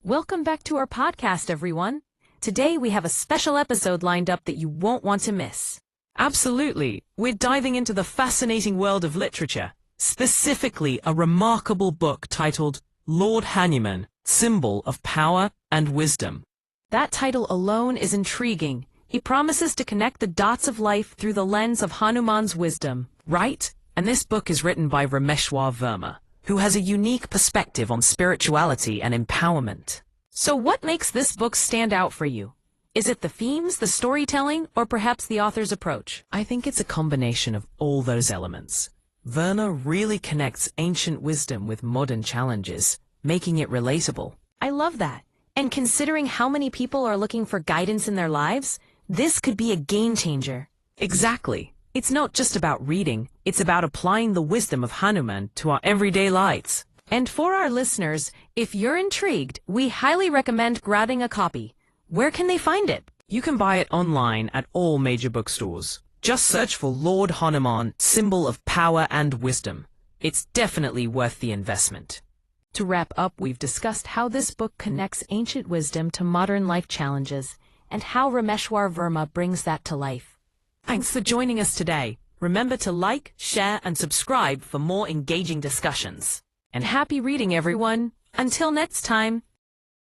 Welcome back to our podcast, everyone. Today we have a special episode lined up that you won't want to miss. Absolutely. We're diving into the fascinating world of literature, specifically a remarkable book titled Lord Hanuman, Symbol of Power and Wisdom. That title alone is intriguing. He promises to connect the dots of life through the lens of Hanuman's wisdom. Right? And this book is written by Rameshwar Verma, who has a unique perspective on spirituality and empowerment. So what makes this book stand out for you? Is it the themes, the storytelling, or perhaps the author's approach? I think it's a combination of all those elements. Verna really connects ancient wisdom with modern challenges, making it relatable. I love that. And considering how many people are looking for guidance in their lives, this could be a game changer. Exactly. It's not just about reading, it's about applying the wisdom of Hanuman to our everyday lives. And for our listeners, if you're intrigued, we highly recommend grabbing a copy. Where can they find it? You can buy it online at all major bookstores. Just search for Lord Hanuman, Symbol of Power and Wisdom. It's definitely worth the investment. To wrap up, we've discussed how this book connects ancient wisdom to modern life challenges, and how Rameshwar Verma brings that to life. Thanks for joining us today. Remember to like, share, and subscribe for more engaging discussions. And happy reading, everyone. Until next time.